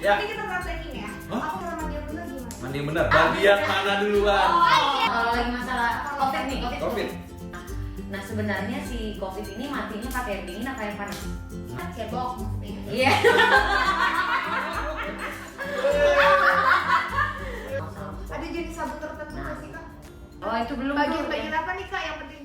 Ya. Nanti kita praktekin ya. Hah? Aku cara mandi yang bener gimana? Mandi yang benar. Bagian mana duluan? Kalau lagi masalah COVID nih, Covid. Nah sebenarnya si COVID ini matinya pakai air dingin apa air panas? Cebok maksudnya. Iya. Ada jenis sabun tertentu nggak sih kak? Oh itu belum. Bagian-bagian apa nih kak yang penting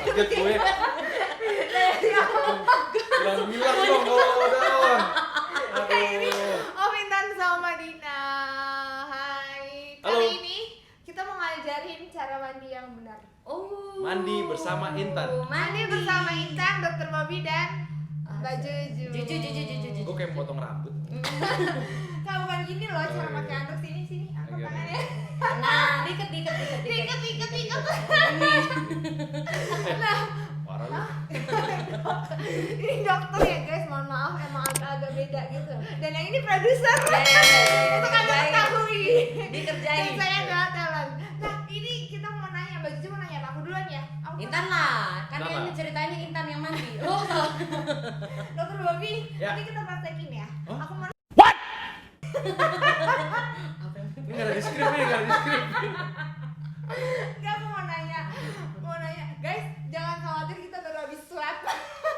Kaget gue. Bilang dong kalau udah. Aduh. Oh Intan sama Dina. Hai. Halo. Kali ini kita mau ngajarin cara mandi yang benar. Oh. Mandi bersama Intan. Mandi bersama Intan, Dokter Bobby dan Mbak Juju. Juju. Gue kayak potong rambut. Kak bukan gini loh cara Oh, iya. pakai anduk sini angkat Oke, tangannya. Nah, diket. Diikat. Nah, Parah lu. ini dokter ya guys, mohon maaf emang agak-agak beda gitu. Dan yang ini produser. Ya, Untuk anda ketahui. dikerjain. Dan saya nggak talent. Nah ini kita mau nanya, Mbak Juju mau nanya apa? Aku duluan ya. Aku Intan lah, kan Intan yang lah. ceritanya Intan yang mandi. Oh, salah. Dokter Bobby, Ya. ini kita praktekin ya. Hah? Aku mau Ini nggak ada di skrip nih, nggak ada di skrip. Enggak, aku mau nanya, guys, jangan khawatir kita baru habis swab.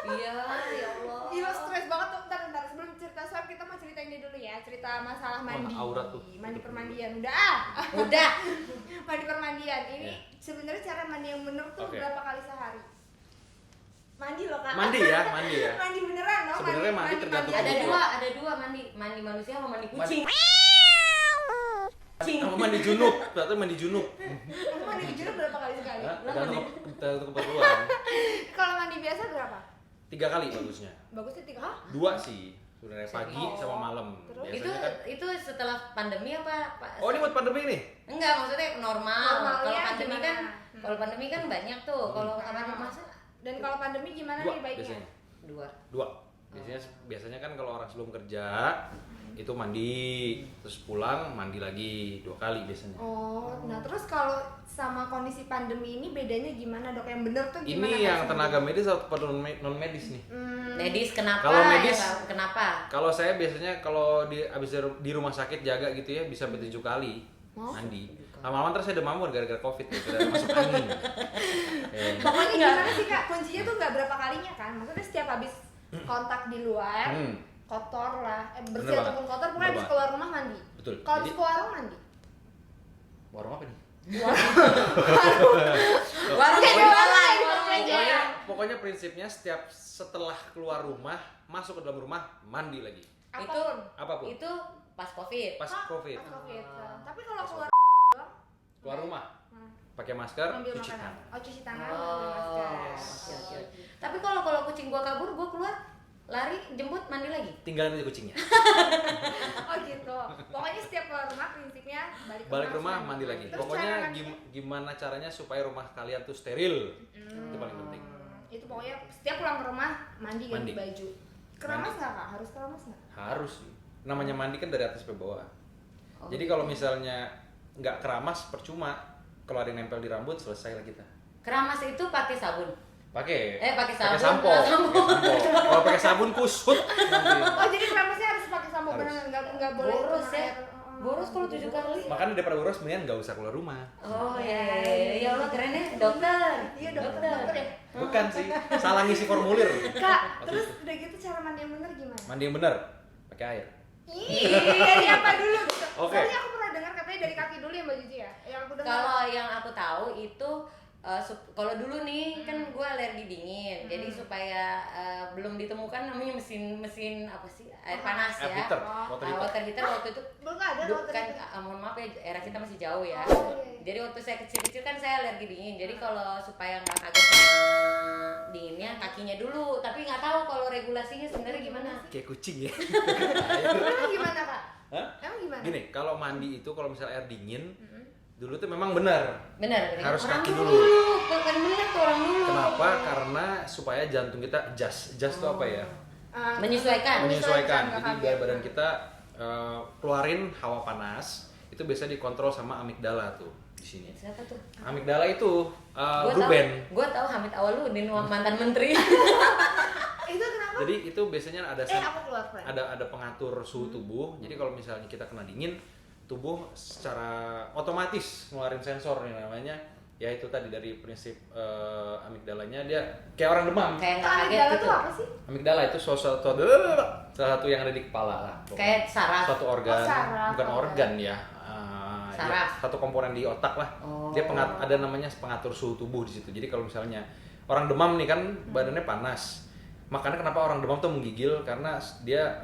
Iya, ya Allah. Gila stres banget tuh, bentar, sebelum cerita swab kita mau ceritain dia dulu ya, cerita masalah mandi. aurat tuh. Mandi permandian, udah. Udah. Mandi permandian, ini Ya. sebenarnya cara mandi yang bener tuh Oke. berapa kali sehari? Mandi loh kak. Mandi ya. Mandi beneran loh. Sebenarnya mandi tergantung Ada kebutuhan. dua mandi manusia sama mandi kucing. Sama mandi junub, berarti mandi junub. Kamu mandi jujur berapa kali sekali? Hah? Tergantung keperluan. Kalau mandi biasa berapa? 3 kali bagusnya. Bagusnya 3 kali. 2 sih. Sebenarnya pagi Oh. sama malam. Terus? Biasanya kan. Itu setelah pandemi apa? Oh, ini buat pandemi nih? Enggak, maksudnya normal. Kalau Normalnya pandemi gimana? kan, kalau pandemi kan banyak tuh. Kalau kapan masa Dan kalau pandemi gimana 2 nih baiknya? biasanya. 2. 2. Biasanya kan kalau orang sebelum kerja itu mandi, terus pulang mandi lagi 2 kali biasanya. Oh, nah terus kalau sama kondisi pandemi ini bedanya gimana dok? Yang bener tuh Ini gimana? yang Kak? tenaga medis atau non medis nih? Medis kenapa? Kalau medis- Ya, kenapa? Kalau saya biasanya kalau abis di rumah sakit jaga gitu ya bisa sampai 7 kali Oh. mandi. Lama-lama ntar saya demam gara-gara covid ya, gara masuk angin. Pokoknya gimana sih kak? Kuncinya tuh nggak berapa kalinya kan? Maksudnya setiap habis kontak di luar, Hmm, kotor lah, bersih Bener ataupun kotor, pokoknya Bener habis banget. keluar rumah mandi. betul. Kalau Jadi habis keluar rumah mandi. warung apa nih? Warung Jadi jualan, warung warung aja. jualan. Pokoknya prinsipnya setelah keluar rumah, masuk ke dalam rumah, mandi lagi. Apapun. Apapun. Itu pas Covid. Pas Hah? covid. Pas COVID. Tapi kalau Pas keluar Keluar rumah, Hmm. pakai masker, Ambil cuci makanan. tangan. Oh, cuci tangan, Oh, ambil masker. oke. Tapi kalau kucing gua kabur, gua keluar lari jemput mandi lagi. Tinggalin aja kucingnya. Oh gitu. Pokoknya setiap keluar rumah prinsipnya Balik ke rumah mandi lagi. Terus Pokoknya cara mandinya? gimana caranya supaya rumah kalian tuh steril. Itu paling penting. Itu pokoknya setiap pulang ke rumah mandi ganti Mandi. baju. Keramas nggak kak? Harus keramas nggak? Harus sih. Namanya mandi kan dari atas sampai bawah. Oh, Jadi kalau misalnya nggak keramas percuma. Kalau ada yang nempel di rambut selesai lah kita. Keramas itu pakai sabun. Pakai. Pakai Pakai sabun. sampo. Sampo. Pakai sampo. Kalau pakai sabun kusut nanti. Oh jadi keramasnya harus pakai sampo Harus. benar nggak boleh Boros kena ya. air. Boros kalau 7 kali. Makanya daripada boros mendingan nggak usah keluar rumah. Oh ya Allah keren ya, dokter. Iya dokter ya. Bukan sih, salah ngisi formulir. Kak, Waktu terus itu. udah gitu cara mandi yang bener gimana? Mandi yang benar, pakai air. Dari apa dulu gitu? Oke. Soalnya aku pernah dengar katanya dari kaki dulu ya Mbak Juji ya. Yang aku dengar. Kalau yang aku tahu itu kalau dulu nih kan gue alergi dingin, jadi supaya belum ditemukan namanya mesin apa sih air panas Air ya. heater, water heater. Water heater waktu itu Belum ada Duh, water kan heater. mohon maaf ya, era kita masih jauh ya. Oh, iya. Jadi waktu saya kecil-kecil kan saya alergi dingin. Jadi kalau supaya nggak kaget sama dinginnya kakinya dulu. Tapi nggak tahu kalau regulasinya sebenarnya gimana. Kayak kucing ya. Emang gimana kak? Hah? Emang gimana? Gini, kalau mandi itu kalau misalnya air dingin, dulu tuh memang benar. Benar. Harus orang kaki dulu. dulu. Kan benar tuh orang dulu. Kenapa? Karena supaya jantung kita adjust. Adjust itu apa ya? Menyesuaikan. Menyesuaikan. nggak Jadi kaget. biar badan kita keluarin hawa panas. Itu biasa dikontrol sama amigdala tuh di sini. Siapa tuh? Amigdala itu Gua Ruben. tahu Hamid Awaludin, mantan menteri. Itu kenapa? Jadi itu biasanya ada Aku keluar friend. ada pengatur suhu tubuh. Jadi kalau misalnya kita kena dingin, tubuh secara otomatis ngeluarin sensor nih namanya. Ya itu tadi dari prinsip amigdalanya dia kayak orang demam. Kayak Itu nggak kaget amigdala gitu. tuh apa sih? Amigdala itu salah satu yang ada di kepala lah. pokoknya. Kayak saraf. Suatu organ, Oh, saraf. bukan Oh, organ ya. Ya, Saraf. satu komponen di otak lah. Oh. Dia ada namanya pengatur suhu tubuh di situ. Jadi kalau misalnya orang demam nih kan badannya panas. Makanya kenapa orang demam tuh menggigil karena dia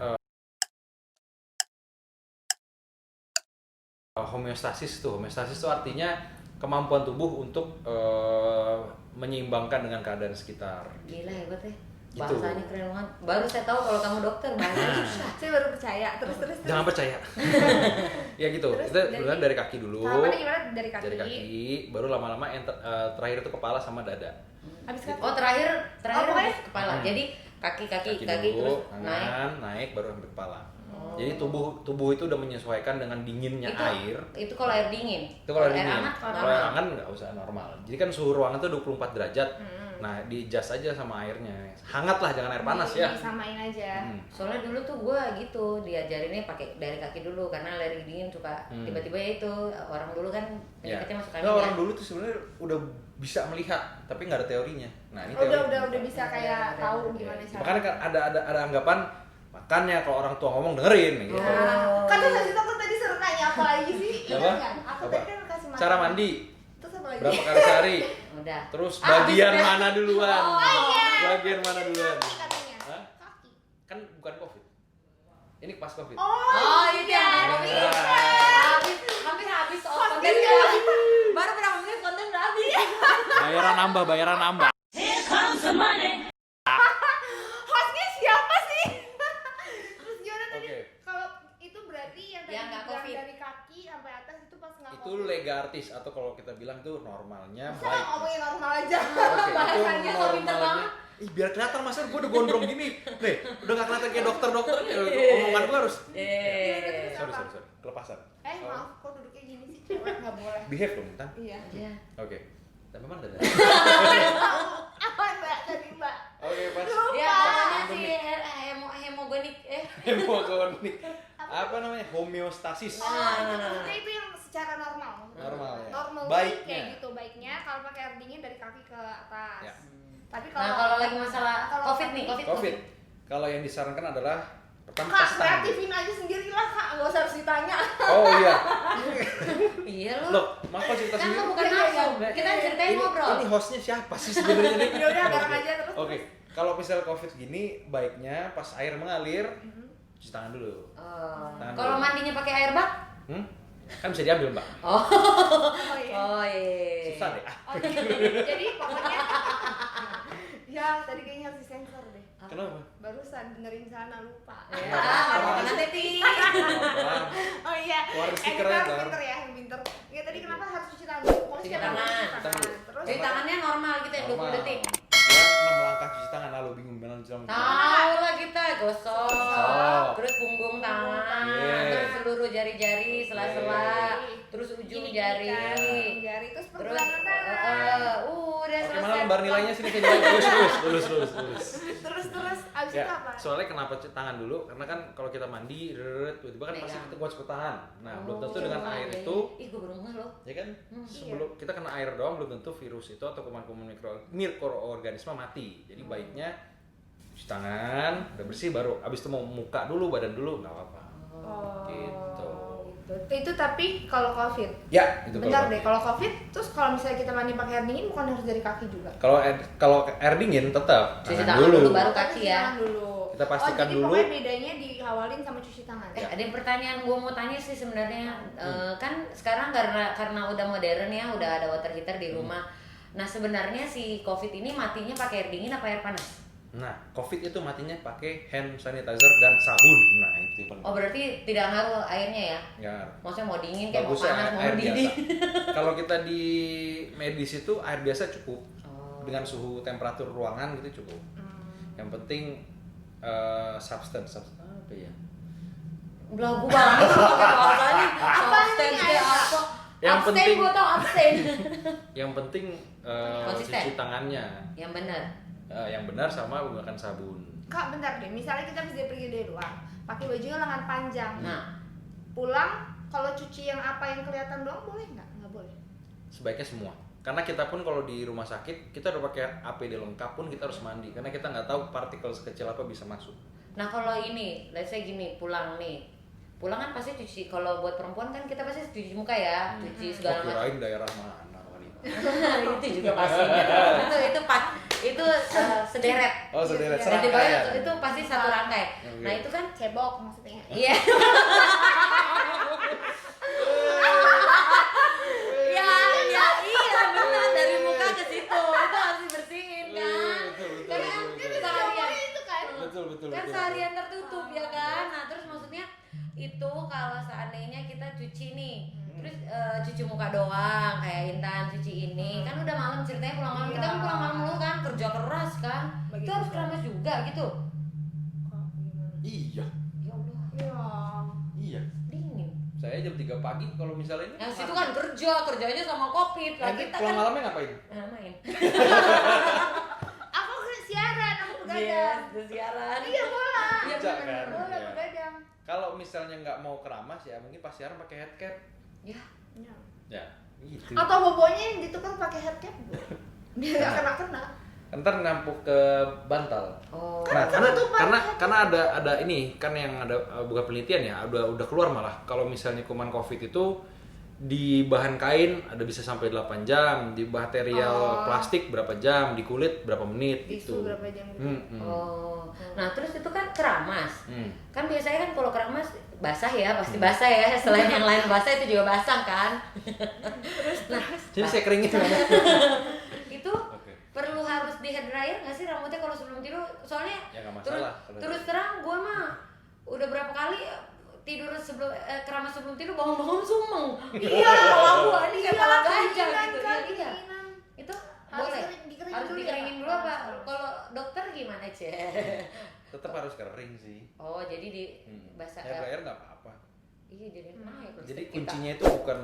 homeostasis tuh. Homeostasis tuh artinya kemampuan tubuh untuk menyeimbangkan dengan keadaan sekitar. Gila hebat ya. Gitu. Bahasanya keren banget. Baru saya tahu kalau kamu dokter bahasanya Nah. susah. Saya baru percaya. Terus. Jangan percaya. Ya gitu. Terus Itu duluan dari kaki dulu. Tahapannya gimana dari kaki? Dari kaki, baru lama-lama terakhir itu kepala sama dada. Habis kaki. Oh terakhir pokoknya- habis kepala. Jadi kaki Kaki terus dulu, naik. tangan, naik baru sampai kepala. Oh. Jadi tubuh itu udah menyesuaikan dengan dinginnya air. Itu kalau air dingin. Itu kalau air dingin. hangat Kalau normal. air hangat nggak usah normal. Jadi kan suhu ruangan tuh 24 derajat. Nah, di-adjust aja sama airnya. Hangat lah, jangan air panas ya. Disamain aja. Soalnya dulu tuh gue gitu diajarinnya pakai dari kaki dulu karena alergi dingin suka tiba-tiba ya itu orang dulu kan Ya. penyakitnya masuk Nah, angin. orang dulu tuh sebenarnya udah bisa melihat, tapi nggak ada teorinya. Nah, ini teori. Udah bisa kayak tahu gimana Ya. cara. Makanya kan ada anggapan makanya kalau orang tua ngomong dengerin gitu. Nah, kan terus habis itu aku tadi suruh nanya apa lagi sih? Apa? Ingat nggak? Aku Apa? tadi kan kasih makan. Cara mandi Terus apa lagi? berapa kali sehari? Udah. Terus Ah, bagian bisa. mana duluan? Oh, iya. Bagian mana duluan? Kaki katanya. Hah? Kaki. Kan bukan COVID. Ini pas COVID. Oh itu yang habis hampir habis soal konten baru berapa menit konten udah habis. Bayaran nambah. Hostnya siapa sih? Terus gimana tadi? Oke. Kalau itu berarti yang tadi Yang nggak dibilang COVID. dari kaki sampai atas itu pas nggak Itu COVID. lega artis atau kalau kita bilang tuh normalnya Masa baik. ngomongin normal aja? Oke, Bahasannya itu kok pinter normalnya. banget. Ih, biar kelihatan masa gue udah gondrong gini. Nih, udah gak kelihatan kayak dokter-dokter. Omongan gue harus. Sorry. Kelepasan. Maaf, kok duduknya gini sih? Cewek nggak boleh. Behave dong, Tan. Iya. Iya. Oke. Tapi mana dada? Apa mbak tadi mbak? Oke, pas. Ya namanya si hemogenik Hemogonik. Apa namanya? Homeostasis. Maksudnya itu yang secara normal. Normal ya. Normal Baiknya. kayak gitu baiknya kalau pakai air dingin dari kaki ke atas. Ya. Tapi Nah kalau lagi masalah kalau covid nih COVID. Kalau yang disarankan adalah pertama Kak, tas tangan. kreatifin aja sendiri lah kak, nggak usah harus ditanya. Oh iya. iya lu Loh, maka cerita kan sendiri. lu bukan langsung kita ceritain ngobrol Ini hostnya siapa sih sebenarnya nih? Ya udah, bareng aja terus. Oke, kalau misalnya COVID gini, baiknya pas air mengalir, cuci tangan dulu. Oh. Tangan Kalau dulu. mandinya pakai air bak Hmm? Kan bisa diambil, Mbak. Oh iya. oh iya Susah deh. Oh, jadi pokoknya ya tadi kayaknya harus disensor deh. Kenapa? Barusan benerin sana lupa. ya apa nanti ti Apaan? Oh iya. Keluar stiker kita ya, harus Tar. pinter ya, yang pinter. Ya tadi kenapa harus cuci tangan dulu? Pokoknya Cuci setiap hari tangan. cuci tangan. Terus jadi tangannya normal gitu ya 20 detik Ya, 6 langkah cuci tangan lalu bingung gimana cuci tangan. tahu lah kita gosok Gosok. terus punggung tangan Yeah. terus seluruh jari-jari sela-sela Yeah. terus ujung gini-gini jari kan, jari terus terus pergelangan tangan. udah Oke, selesai mana lembar nilainya sini ke nilai lulus. Terus abis itu Ya, apa? soalnya kenapa cuci tangan dulu? Karena kan kalau kita mandi, tiba-tiba kan pasti Pegang. kita gosok tangan. Nah, belum tentu Oh, dengan air iya, itu, iya. Ih, gue baru ngeh loh. ya kan? Sebelum kita kena air doang, belum tentu virus itu atau kuman-kuman mikroorganisme mati. Jadi baiknya cuci tangan, udah bersih baru. Abis itu mau muka dulu, badan dulu, nggak apa-apa. Oh. Gitu. Itu tapi kalau COVID. Ya, itu Bentar kalau deh, kalau COVID, terus kalau misalnya kita mandi pakai air dingin bukan harus dari kaki juga? kalau air dingin tetap Cuci tangan tangan dulu, dulu. baru Tapi kaki cuci ya. tangan dulu. Kita pastikan jadi dulu. pokoknya bedanya diawalin sama cuci tangan. Ada yang pertanyaan gue mau tanya sih sebenarnya. Kan sekarang karena udah modern ya, udah ada water heater di rumah. Nah sebenarnya si COVID ini matinya pakai air dingin apa air panas? Nah, COVID itu matinya pakai hand sanitizer dan sabun. Nah, itu penting. Oh berarti tidak ngaruh airnya ya? Ya, Maksudnya mau dingin kayak mau bagusnya panas mau air mendidih. biasa. Kalau kita di medis itu air biasa cukup. Oh. Dengan suhu temperatur ruangan gitu cukup. Yang penting substance apa ya? Belagu banget sih pakai bahasanya. Abstain ini kayak apa? Yang Abstain penting- gue tau abstain. Yang penting Konsisten. cuci tangannya Yang benar. yang benar sama menggunakan sabun. Kak, bentar deh. Misalnya kita bisa pergi dari luar, pakai bajunya lengan panjang. Nah, Pulang, kalau cuci yang apa yang kelihatan doang boleh nggak? Nggak boleh. Sebaiknya semua. Karena kita pun kalau di rumah sakit, kita udah pakai APD lengkap pun kita harus mandi. Karena kita nggak tahu partikel sekecil apa bisa masuk. nah kalau ini, let's say gini, pulang kan pasti cuci. Kalau buat perempuan kan kita pasti cuci muka ya, cuci segala macam. Kirain daerah mana kali. Itu juga pasti. itu sederet. Oh, sederet Dan serangkaian. itu pasti satu rangkai. Oke. Nah itu kan Cebok maksudnya. iya. Iya benar dari muka ke situ itu harus dibersihin kan. Betul, Kan seharian Itu kan. betul. kan seharian tertutup ya kan. Nah terus maksudnya itu kalau seandainya kita cuci nih terus cuci muka doang kayak Intan cuci ini kan udah malam ceritanya pulang malam kita kan pulang malam dulu kan kerja keras kan Bagi itu harus tugas. keramas juga gitu. Kok gimana? Iya, Ya Allah Iya. iya. dingin. Saya jam 3 pagi kalau misalnya ini. Nah situ kan kerjanya sama covid lah Nanti kita pulang kan malamnya ngapain? main. Aku siaran, aku Yes, begadang. siaran. Iya bola. Iya Kerja benar. kan? Boleh Iya. begadang. Kalau misalnya nggak mau keramas ya mungkin pas siaran pakai headcap. Ya. Iya. Ya, gitu. Atau bobonya yang ditukar pakai headcap. Biar nggak kena-kena. Ntar nampuk ke bantal. Oh. Nah, Kan ketutupan. karena ada ini kan yang ada bukan penelitian ya, udah keluar malah kalau misalnya kuman COVID itu di bahan kain ada bisa sampai 8 jam, di material plastik berapa jam, di kulit berapa menit Tisu gitu. berapa jam gitu. Oh. Nah, terus itu kan keramas. Hmm. Kan biasanya kan kalau keramas basah ya, pasti basah ya. Selain yang lain basah itu juga basah kan. Nah, Jadi saya keringin. itu perlu harus di hair dryer nggak sih rambutnya kalau sebelum tidur? Soalnya Ya, nggak terus, masalah kalau terus terang gue mah udah berapa kali tidur sebelum keramas sebelum tidur bangun-bangun sumeng. Iya, kepala gue ini kayak kepala gajah kedinginan, gitu. Kak, Iya. kedinginan. Itu Harus boleh. dikeringin Harus dulu ya, dikeringin Kak? dulu apa? Kalau dokter gimana, Ceh? Tetap harus kering sih. Oh, jadi di basah. Hair dryer nggak apa-apa. Iya, jadi naik. Jadi listrik kita. kuncinya itu bukan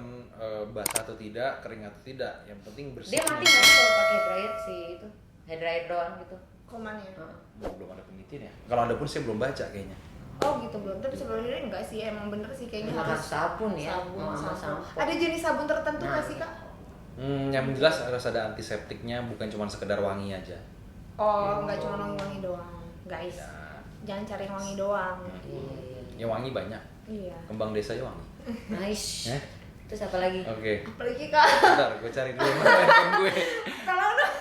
basah atau tidak, kering atau tidak. Yang penting bersih. Dia mati nggak sih kalau pakai dryer sih itu? Hair dryer doang gitu. Komannya. Heeh. Belum ada penelitian ya. Kalau ada pun saya belum baca kayaknya. Oh gitu belum. Tapi sebenarnya enggak sih, emang bener sih kayaknya Emang harus sabun ya, Sabun, mau sama sabun. sampo. Ada jenis sabun tertentu Nah. nggak sih kak? Yang jelas harus ada antiseptiknya, bukan cuma sekedar wangi aja. Oh, nggak cuma wangi-wangi doang, guys. Ya, Jangan cari yang wangi doang. yang wangi banyak. Iya. Kembang desa aja wangi. Nice. Eh? Terus apa lagi? Oke. Apalagi kak. Bentar, gue cari dulu handphone gue. Tolong dong.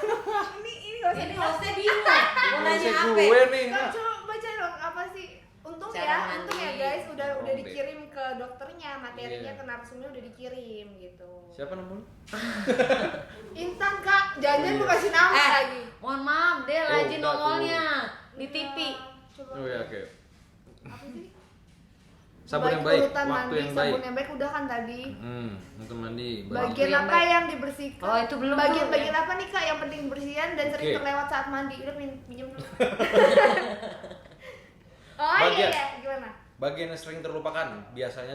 Ini nggak usah Ini dihapus. hostnya bingung. Mau nanya Saya apa? gue nih. Kak, coba baca dong apa sih? Untung Cara ya, mandi. untung ya guys, udah Deh. dikirim ke dokternya, materinya Iya. ke narsumnya udah dikirim gitu. Siapa namanya? Intan kak, jangan mau kasih nama Eh, lagi. mohon maaf, dia Oh, rajin udah tuh. nongolnya di TV. Coba. Oh ya, oke. Apa sih? Sabun yang baik, urutan waktu mandi, yang baik. sabun yang baik udah kan tadi. Untuk mandi. Bagian yang apa baik. yang dibersihkan? Oh, itu belum Bagian-bagian tuh, apa nih kak yang penting dibersihin dan sering Oke. terlewat saat mandi? Udah pinjam dulu. Oh Bagian. iya, gimana? Bagian yang sering terlupakan biasanya